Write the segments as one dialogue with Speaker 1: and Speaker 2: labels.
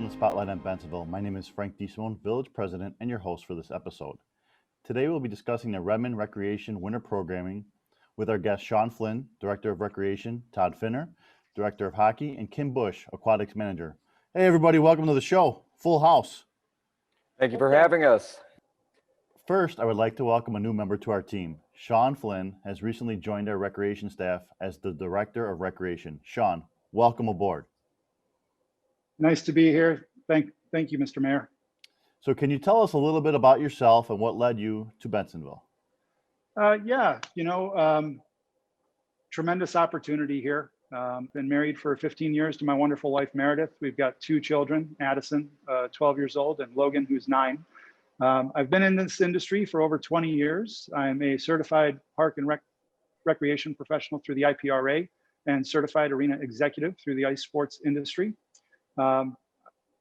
Speaker 1: the Spotlight on Bensenville. My name is Frank DeSimone, Village President and your host for this episode. Today we'll be discussing the Redmond Recreation Winter Programming with our guests Sean Flynn, Director of Recreation, Todd Finner, Director of Hockey, and Kim Bush, Aquatics Manager. Hey everybody, welcome to the show. Full house.
Speaker 2: Thank you for having us.
Speaker 1: First, I would like to welcome a new member to our team. Sean Flynn has recently joined our recreation staff as the Director of Recreation. Sean, welcome aboard.
Speaker 3: Nice to be here. Thank you, Mr. Mayor.
Speaker 1: So can you tell us a little bit about yourself and what led you to Bensenville?
Speaker 3: Tremendous opportunity here. Been married for 15 years to my wonderful wife, Meredith. We've got two children, Addison, 12 years old, and Logan, who's 9. I've been in this industry for over 20 years. I'm a certified park and recreation professional through the IPRA and certified arena executive through the ice sports industry.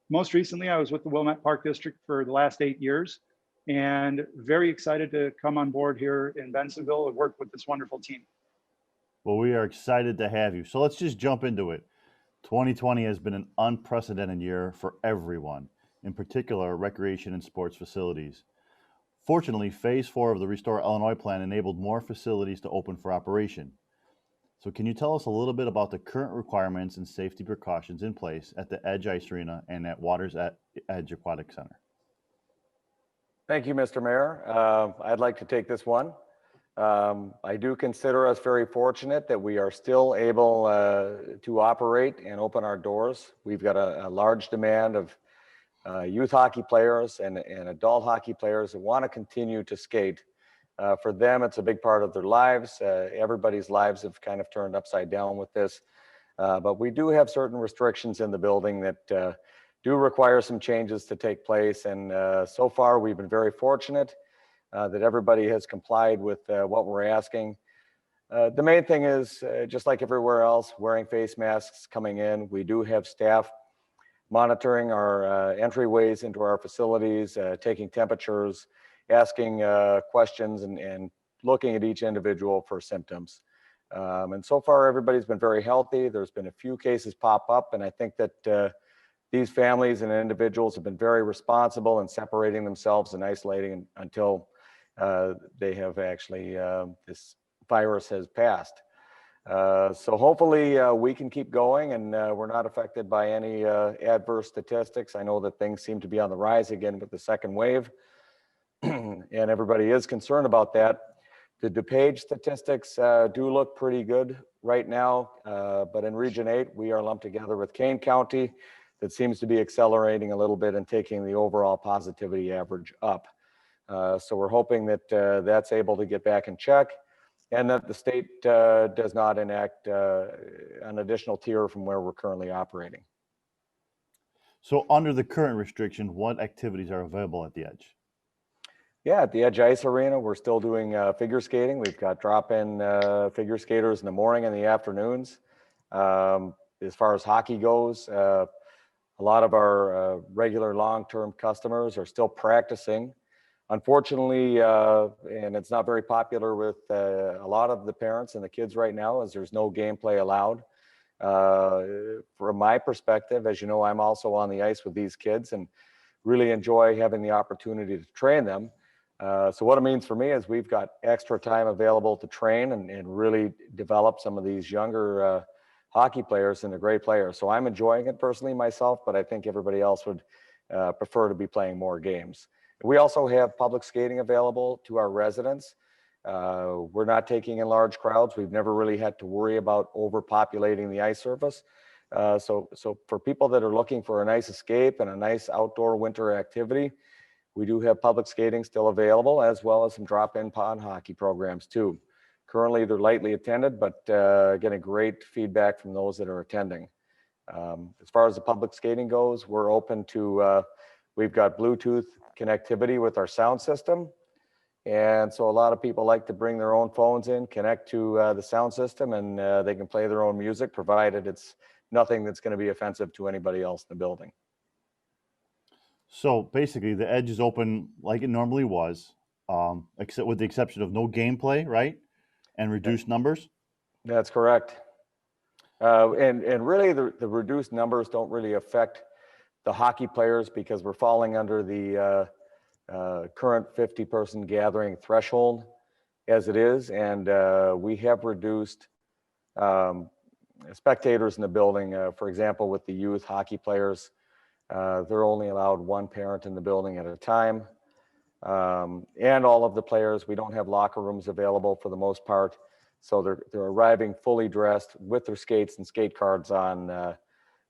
Speaker 3: Most recently, I was with the Wilmette Park District for the last 8 years, and very excited to come on board here in Bensenville and work with this wonderful team.
Speaker 1: Well, we are excited to have you. So let's just jump into it. 2020 has been an unprecedented year for everyone, in particular recreation and sports facilities. Fortunately, Phase 4 of the Restore Illinois plan enabled more facilities to open for operation. So can you tell us a little bit about the current requirements and safety precautions in place at the Edge Ice Arena and at Waters Edge Aquatic Center?
Speaker 2: Thank you, Mr. Mayor. I'd like to take this one. I do consider us very fortunate that we are still able to operate and open our doors. We've got a large demand of youth hockey players and adult hockey players that want to continue to skate. For them, it's a big part of their lives. Everybody's lives have kind of turned upside down with this. But we do have certain restrictions in the building that do require some changes to take place. And so far, we've been very fortunate that everybody has complied with what we're asking. The main thing is, just like everywhere else, wearing face masks coming in. We do have staff monitoring our entryways into our facilities, taking temperatures, asking questions and looking at each individual for symptoms. And so far, everybody's been very healthy. There's been a few cases pop up, and I think that these families and individuals have been very responsible in separating themselves and isolating until they have actually, this virus has passed. So hopefully we can keep going and we're not affected by any adverse statistics. I know that things seem to be on the rise again with the second wave. And everybody is concerned about that. The DuPage statistics do look pretty good right now, but in Region 8, we are lumped together with Kane County. That seems to be accelerating a little bit and taking the overall positivity average up. So we're hoping that that's able to get back in check and that the state does not enact an additional tier from where we're currently operating.
Speaker 1: So under the current restriction, what activities are available at the Edge?
Speaker 2: Yeah, at the Edge Ice Arena, we're still doing figure skating. We've got drop-in figure skaters in the morning and the afternoons. As far as hockey goes, a lot of our regular long-term customers are still practicing. Unfortunately, and it's not very popular with a lot of the parents and the kids right now, as there's no gameplay allowed. From my perspective, as you know, I'm also on the ice with these kids and really enjoy having the opportunity to train them. So what it means for me is we've got extra time available to train and really develop some of these younger hockey players into great players. So I'm enjoying it personally myself, but I think everybody else would prefer to be playing more games. We also have public skating available to our residents. We're not taking in large crowds. We've never really had to worry about overpopulating the ice surface. So for people that are looking for a nice escape and a nice outdoor winter activity, we do have public skating still available, as well as some drop-in pond hockey programs too. Currently, they're lightly attended, but getting great feedback from those that are attending. As far as the public skating goes, we're open to, we've got Bluetooth connectivity with our sound system. And so a lot of people like to bring their own phones in, connect to the sound system, and they can play their own music, provided it's nothing that's going to be offensive to anybody else in the building.
Speaker 1: So basically, the Edge is open like it normally was, except with the exception of no gameplay, right? And reduced numbers?
Speaker 2: That's correct. And really, the reduced numbers don't really affect the hockey players, because we're falling under the current 50-person gathering threshold as it is, and we have reduced spectators in the building. For example, with the youth hockey players, they're only allowed one parent in the building at a time. And all of the players, we don't have locker rooms available for the most part. So they're arriving fully dressed with their skates and skate cards on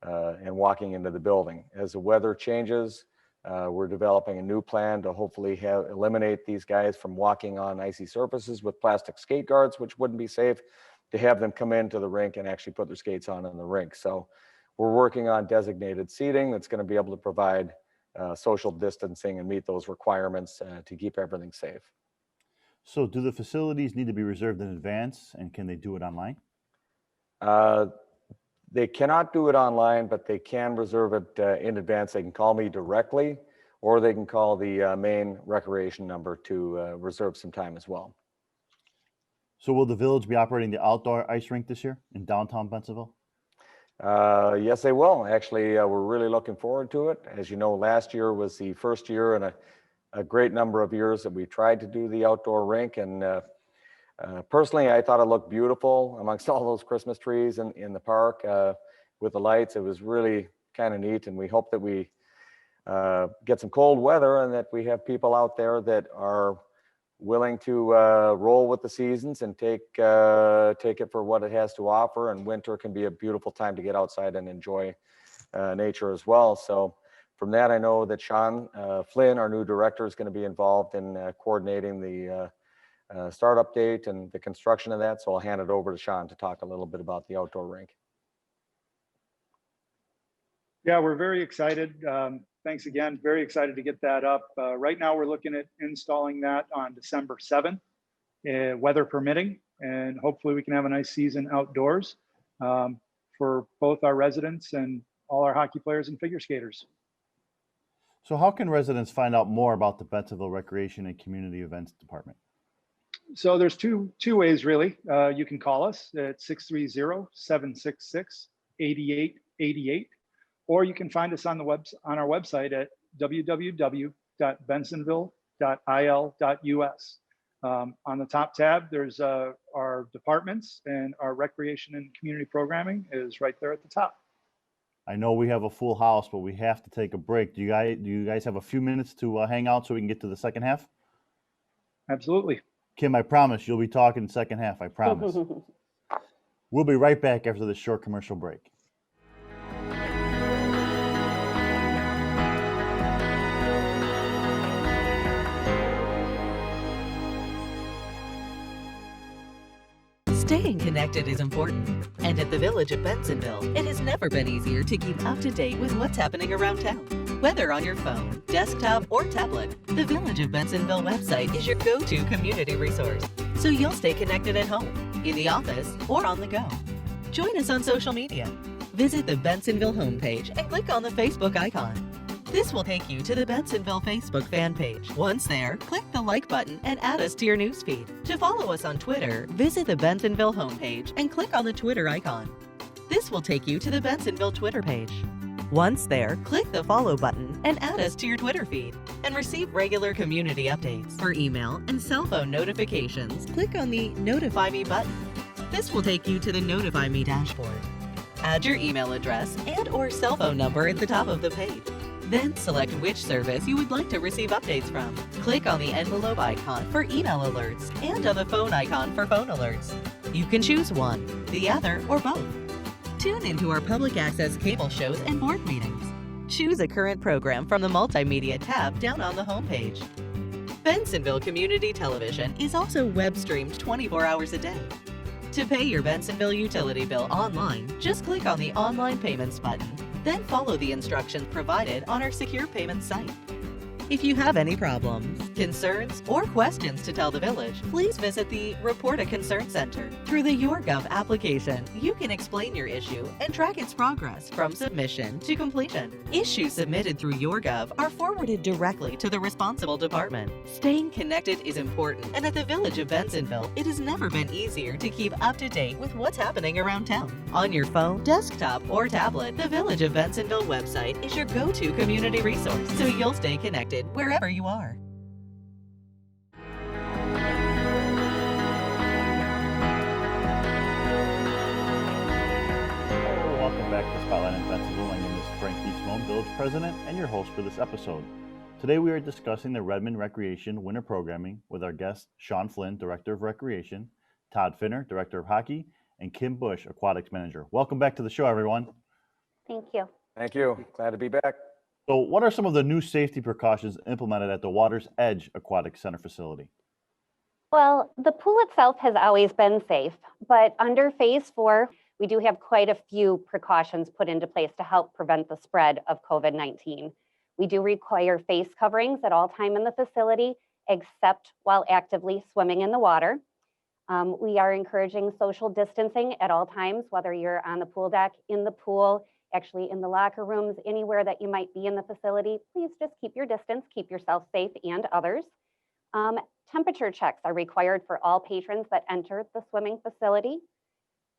Speaker 2: and walking into the building. As the weather changes, we're developing a new plan to hopefully eliminate these guys from walking on icy surfaces with plastic skate guards, which wouldn't be safe, to have them come into the rink and actually put their skates on in the rink. So we're working on designated seating that's going to be able to provide social distancing and meet those requirements to keep everything safe.
Speaker 1: So do the facilities need to be reserved in advance, and can they do it online?
Speaker 2: They cannot do it online, but they can reserve it in advance. They can call me directly, or they can call the main recreation number to reserve some time as well.
Speaker 1: So will the village be operating the outdoor ice rink this year in downtown Bensenville?
Speaker 2: Yes, they will. Actually, we're really looking forward to it. As you know, last year was the first year in a great number of years that we tried to do the outdoor rink. And personally, I thought it looked beautiful amongst all those Christmas trees in the park with the lights. It was really kind of neat. And we hope that we get some cold weather and that we have people out there that are willing to roll with the seasons and take it for what it has to offer. And winter can be a beautiful time to get outside and enjoy nature as well. So from that, I know that Sean FLYNN, our new director, is going to be involved in coordinating the startup date and the construction of that. So I'll hand it over to Sean to talk a little bit about the outdoor rink.
Speaker 3: Yeah, we're very excited. Thanks again. Very excited to get that up. Right now, we're looking at installing that on December 7th, weather permitting, and hopefully we can have a nice season outdoors for both our residents and all our hockey players and figure skaters.
Speaker 1: So how can residents find out more about the Bensenville Recreation and Community Events Department?
Speaker 3: So there's two ways, really. You can call us at 630-766-8888. Or you can find us on our website at www.bensenville.il.us. On the top tab, there's our departments, and our recreation and community programming is right there at the top.
Speaker 1: I know we have a full house, but we have to take a break. Do you guys have a few minutes to hang out so we can get to the second half?
Speaker 3: Absolutely.
Speaker 1: Kim, I promise you'll be talking second half. I promise. We'll be right back after this short commercial break.
Speaker 4: Staying connected is important, and at the Village of Bensenville, it has never been easier to keep up to date with what's happening around town. Whether on your phone, desktop, or tablet, the Village of Bensenville website is your go-to community resource, so you'll stay connected at home, in the office, or on the go. Join us on social media. Visit the Bensenville homepage and click on the Facebook icon. This will take you to the Bensenville Facebook fan page. Once there, click the like button and add us to your newsfeed. To follow us on Twitter, visit the Bensenville homepage and click on the Twitter icon. This will take you to the Bensenville Twitter page. Once there, click the follow button and add us to your Twitter feed and receive regular community updates. For email and cell phone notifications, click on the Notify Me button. This will take you to the Notify Me dashboard. Add your email address and/or cell phone number at the top of the page. Then select which service you would like to receive updates from. Click on the envelope icon for email alerts and on the phone icon for phone alerts. You can choose one, the other, or both. Tune into our public access cable shows and board meetings. Choose a current program from the Multimedia tab down on the homepage. Bensenville Community Television is also web streamed 24 hours a day. To pay your Bensenville utility bill online, just click on the Online Payments button. Then follow the instructions provided on our secure payment site. If you have any problems, Concerns or questions to tell the village, please visit the Report a Concern Center. Through the YourGov application, you can explain your issue and track its progress from submission to completion. Issues submitted through YourGov are forwarded directly to the responsible department. Staying connected is important, and at the Village of Bensenville, it has never been easier to keep up to date with what's happening around town. On your phone, desktop, or tablet, the Village of Bensenville website is your go-to community resource, so you'll stay connected wherever you are.
Speaker 1: Welcome back to Spotlight in Bensenville. My name is Frank DeSimone, Village President, and your host for this episode. Today we are discussing the Redmond Recreation Winter Programming with our guests Sean Flynn, Director of Recreation, Todd Finner, Director of Hockey, and Kim Bush, Aquatics Manager. Welcome back to the show, everyone.
Speaker 5: Thank you.
Speaker 2: Thank you. Glad to be back.
Speaker 1: So what are some of the new safety precautions implemented at the Water's Edge Aquatic Center facility?
Speaker 5: Well, the pool itself has always been safe, but under phase 4, we do have quite a few precautions put into place to help prevent the spread of COVID-19. We do require face coverings at all time in the facility, except while actively swimming in the water. We are encouraging social distancing at all times, whether you're on the pool deck, in the pool, actually in the locker rooms, anywhere that you might be in the facility. Please just keep your distance, keep yourself safe and others. Temperature checks are required for all patrons that enter the swimming facility.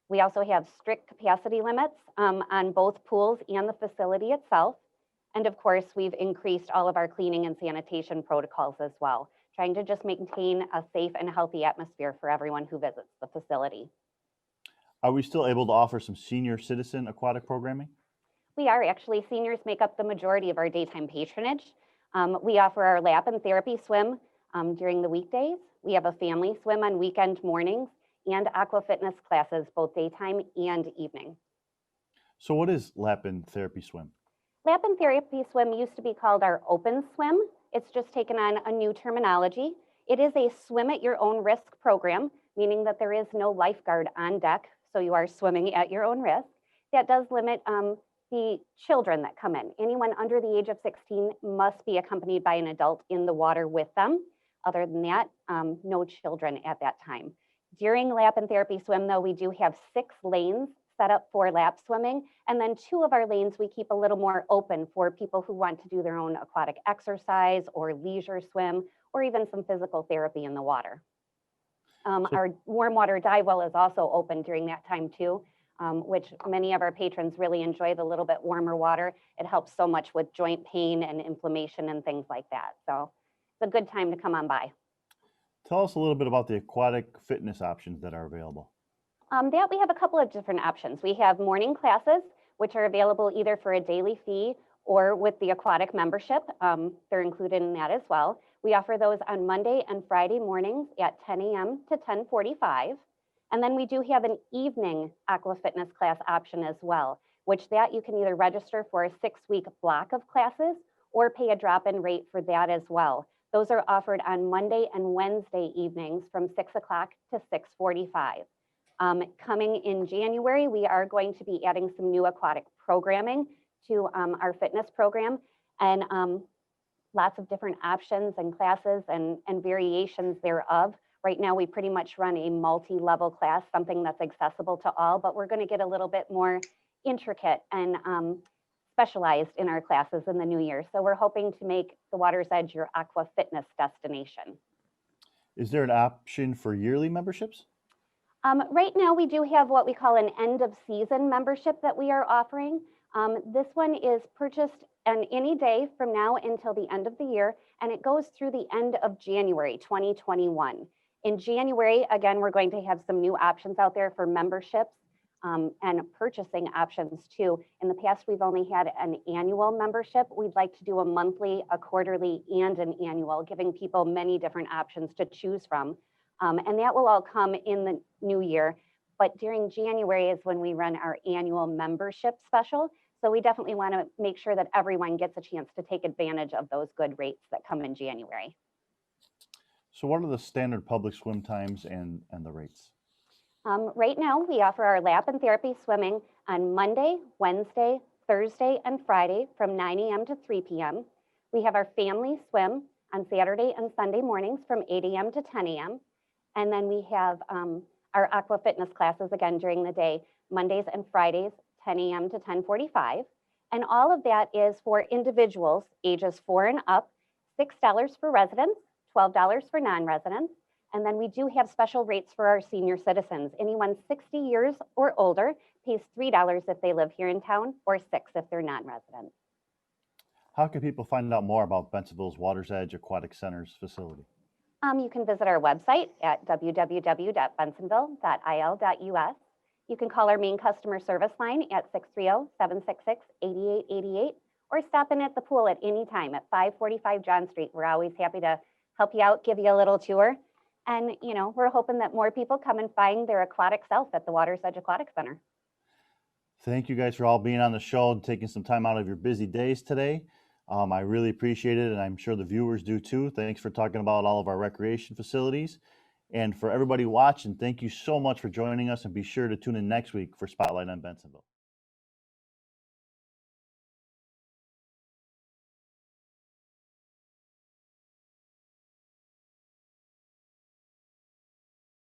Speaker 5: We also have strict capacity limits on both pools and the facility itself. And of course, we've increased all of our cleaning and sanitation protocols as well, trying to just maintain a safe and healthy atmosphere for everyone who visits the facility.
Speaker 1: Are we still able to offer some senior citizen aquatic programming?
Speaker 5: We are actually. Seniors make up the majority of our daytime patronage. We offer our lap and therapy swim during the weekdays. We have a family swim on weekend mornings and aqua fitness classes, both daytime and evening.
Speaker 1: So what is lap and therapy swim?
Speaker 5: Lap and therapy swim used to be called our open swim. It's just taken on a new terminology. It is a swim at your own risk program, meaning that there is no lifeguard on deck, so you are swimming at your own risk. That does limit the children that come in. Anyone under the age of 16 must be accompanied by an adult in the water with them. Other than that, no children at that time. During lap and therapy swim, though, we do have 6 lanes set up for lap swimming, and then 2 of our lanes we keep a little more open for people who want to do their own aquatic exercise or leisure swim, or even some physical therapy in the water. Our warm water dive well is also open during that time too, which many of our patrons really enjoy the little bit warmer water. It helps so much with joint pain and inflammation and things like that. So it's a good time to come on by.
Speaker 1: Tell us a little bit about the aquatic fitness options that are available.
Speaker 5: That we have a couple of different options. We have morning classes, which are available either for a daily fee or with the aquatic membership. They're included in that as well. We offer those on Monday and Friday mornings at 10 a.m. to 10:45. And then we do have an evening aqua fitness class option as well, which that you can either register for a 6-week block of classes or pay a drop-in rate for that as well. Those are offered on Monday and Wednesday evenings from 6 o'clock to 6:45. Coming in January, we are going to be adding some new aquatic programming to our fitness program, and lots of different options and classes and variations thereof. Right now, we pretty much run a multi-level class, something that's accessible to all, but we're going to get a little bit more intricate and specialized in our classes in the new year. So we're hoping to make the Water's Edge your aqua fitness destination.
Speaker 1: Is there an option for yearly memberships?
Speaker 5: Right now, we do have what we call an end of season membership that we are offering. This one is purchased on any day from now until the end of the year, and it goes through the end of January 2021. In January, again, we're going to have some new options out there for memberships and purchasing options too. In the past, we've only had an annual membership. We'd like to do a monthly, a quarterly, and an annual, giving people many different options to choose from. And that will all come in the new year. But during January is when we run our annual membership special. So we definitely want to make sure that everyone gets a chance to take advantage of those good rates that come in January.
Speaker 1: So what are the standard public swim times and the rates?
Speaker 5: Right now, we offer our lap and therapy swimming on Monday, Wednesday, Thursday, and Friday from 9 a.m. to 3 p.m. We have our family swim on Saturday and Sunday mornings from 8 a.m. to 10 a.m. And then we have our aqua fitness classes again during the day, Mondays and Fridays, 10 a.m. to 10:45. And all of that is for individuals ages 4 and up, $6 for residents, $12 for non-residents. And then we do have special rates for our senior citizens. Anyone 60 years or older pays $3 if they live here in town, or $6 if they're non-residents.
Speaker 1: How can people find out more about Bensenville's Water's Edge Aquatic Center's facility?
Speaker 5: You can visit our website at www.bensenville.il.us. You can call our main customer service line at 630-766-8888, or stop in at the pool at any time at 545 John Street. We're always happy to help you out, give you a little tour. And, you know, we're hoping that more people come and find their aquatic self at the Water's Edge Aquatic Center.
Speaker 1: Thank you guys for all being on the show and taking some time out of your busy days today. I really appreciate it, and I'm sure the viewers do too. Thanks for talking about all of our recreation facilities. And for everybody watching, thank you so much for joining us, and be sure to tune in next week for Spotlight on Bensenville.